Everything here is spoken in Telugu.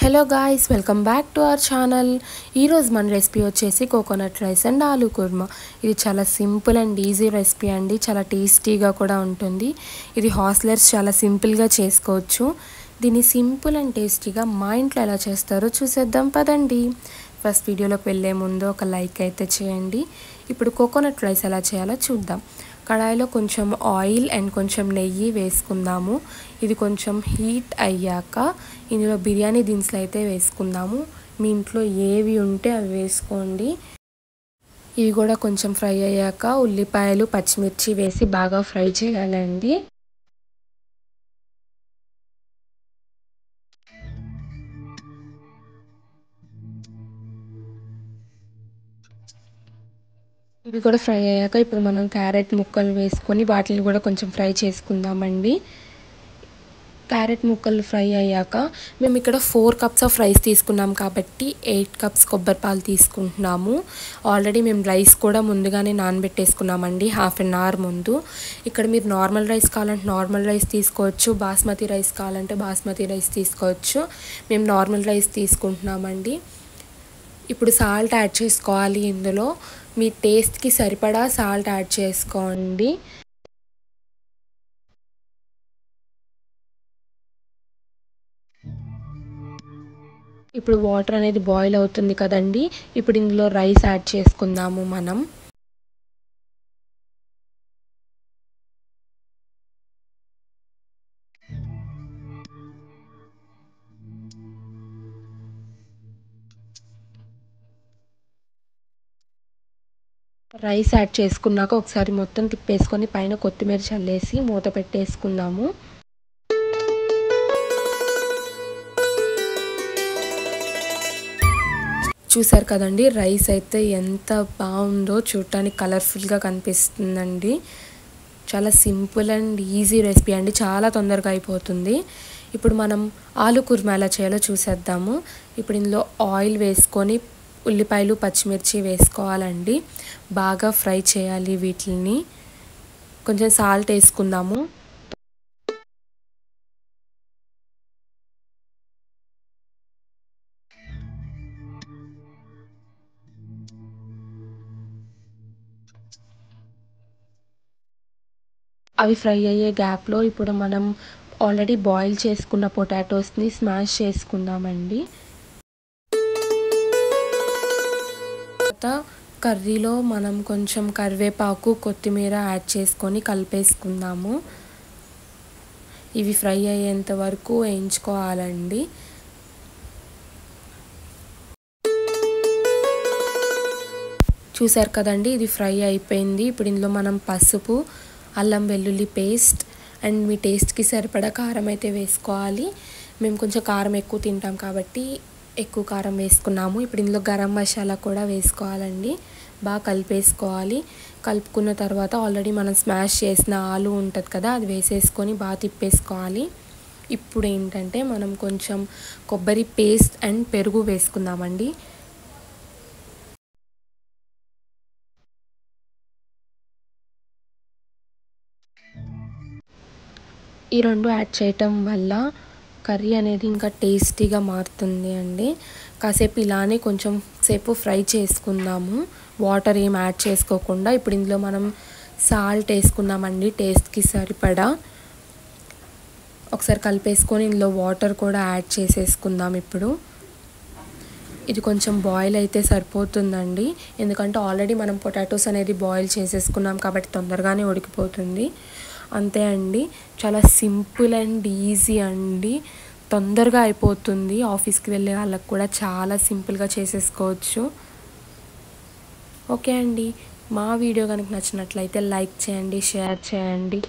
Hello guys, welcome back to our channel. ఈరోజు మన రెసిపీ వచ్చేసి coconut rice and aloo kurma. ఇది చాలా సింపుల్ అండ్ ఈజీ రెసిపీ అండి. చాలా టేస్టీగా కూడా ఉంటుంది. ఇది హాస్టలర్స్ చాలా సింపుల్గా చేసుకోవచ్చు. దీన్ని సింపుల్ అండ్ టేస్టీగా మా ఇంట్లో ఎలా చేస్తారో చూసేద్దాం పదండి. ఫస్ట్ వీడియోలోకి వెళ్ళే ముందు ఒక లైక్ అయితే చేయండి. ఇప్పుడు కోకోనట్ రైస్ ఎలా చేయాలో చూద్దాం. కడాయిలో కొంచెం ఆయిల్ అండ్ కొంచెం నెయ్యి వేసుకుందాము. ఇది కొంచెం హీట్ అయ్యాక ఇందులో బిర్యానీ దినుసులు అయితే వేసుకుందాము. మీ ఇంట్లో ఏవి ఉంటే అవి వేసుకోండి. ఇవి కూడా కొంచెం ఫ్రై అయ్యాక ఉల్లిపాయలు పచ్చిమిర్చి వేసి బాగా ఫ్రై చేయాలండి. ఇవి కూడా ఫ్రై అయ్యాక ఇప్పుడు మనం క్యారెట్ ముక్కలు వేసుకొని వాటిని కూడా కొంచెం ఫ్రై చేసుకుందామండి. క్యారెట్ ముక్కలు ఫ్రై అయ్యాక మేము ఇక్కడ 4 కప్స్ ఆఫ్ రైస్ తీసుకున్నాం కాబట్టి 8 కప్స్ కొబ్బరి పాలు తీసుకుంటున్నాము. ఆల్రెడీ మేము రైస్ కూడా ముందుగానే నానబెట్టేసుకున్నామండి, హాఫ్ అన్ అవర్ ముందు. ఇక్కడ మీరు నార్మల్ రైస్ కావాలంటే నార్మల్ రైస్ తీసుకోవచ్చు, బాస్మతి రైస్ కావాలంటే బాస్మతి రైస్ తీసుకోవచ్చు. మేము నార్మల్ రైస్ తీసుకుంటున్నామండి. ఇప్పుడు సాల్ట్ యాడ్ చేసుకోవాలి. ఇందులో మీ టేస్ట్కి సరిపడా సాల్ట్ యాడ్ చేసుకోండి. ఇప్పుడు వాటర్ అనేది బాయిల్ అవుతుంది కదండి. ఇప్పుడు ఇందులో రైస్ యాడ్ చేసుకుందాము మనం. రైస్ యాడ్ చేసుకున్నాక ఒకసారి మొత్తం తిప్పేసుకొని పైన కొత్తిమీర చల్లేసి మూత పెట్టేసుకుందాము. చూసారు కదండి, రైస్ అయితే ఎంత బాగుందో, చూడటానికి కలర్ఫుల్గా కనిపిస్తుందండి. చాలా సింపుల్ అండ్ ఈజీ రెసిపీ అండి, చాలా తొందరగా అయిపోతుంది. ఇప్పుడు మనం ఆలూ కుర్మా ఎలా చేయాలో చూసేద్దాము. ఇప్పుడు ఇందులో ఆయిల్ వేసుకొని ఉల్లిపాయలు పచ్చిమిర్చి వేసుకోవాలండి. బాగా ఫ్రై చేయాలి వీటిని. కొంచెం సాల్ట్ వేసుకుందాము. అవి ఫ్రై అయ్యే గ్యాప్లో ఇప్పుడు మనం ఆల్రెడీ బాయిల్ చేసుకున్న పొటాటోస్ని స్మాష్ చేసుకుందామండి. తర్వాత కర్రీలో మనం కొంచెం కరివేపాకు కొత్తిమీర యాడ్ చేసుకొని కలిపేసుకుందాము. ఇవి ఫ్రై అయ్యేంత వరకు వేయించుకోవాలండి. చూసారు కదండి, ఇది ఫ్రై అయిపోయింది. ఇప్పుడు ఇందులో మనం పసుపు, అల్లం వెల్లుల్లి పేస్ట్ అండ్ మీ టేస్ట్కి సరిపడా కారం అయితే వేసుకోవాలి. మేము కొంచెం కారం ఎక్కువ తింటాం కాబట్టి ఎక్కువ కారం వేసుకున్నాము. ఇప్పుడు ఇందులో గరం మసాలా కూడా వేసుకోవాలండి. బాగా కలిపేసుకోవాలి. కలుపుకున్న తర్వాత ఆల్రెడీ మనం స్మాష్ చేసిన ఆలు ఉంటుంది కదా, అది వేసేసుకొని బాగా తిప్పేసుకోవాలి. ఇప్పుడు ఏంటంటే మనం కొంచెం కొబ్బరి పేస్ట్ అండ్ పెరుగు వేసుకుందామండి. ఈ రెండు యాడ్ చేయటం వల్ల కర్రీ అనేది ఇంకా టేస్టీగా మారుతుంది అండి. కాసేపు ఇలానే కొంచెం సేపు ఫ్రై చేసుకుందాము, వాటర్ ఏం యాడ్ చేసుకోకుండా. ఇప్పుడు ఇందులో మనం సాల్ట్ వేసుకుందామండి, టేస్ట్కి సరిపడా. ఒకసారి కలిపేసుకొని ఇందులో వాటర్ కూడా యాడ్ చేసేసుకుందాం. ఇప్పుడు ఇది కొంచెం బాయిల్ అయితే సరిపోతుందండి, ఎందుకంటే ఆల్రెడీ మనం పొటాటోస్ అనేది బాయిల్ చేసేసుకున్నాం కాబట్టి తొందరగానే ఉడికిపోతుంది. అంతే అండి, చాలా సింపుల్ అండ్ ఈజీ అండి, తొందరగా అయిపోతుంది. ఆఫీస్కి వెళ్ళే వాళ్ళకి కూడా చాలా సింపుల్గా చేసేసుకోవచ్చు. ఓకే అండి, మా వీడియో కనుక నచ్చినట్లయితే లైక్ చేయండి, షేర్ చేయండి.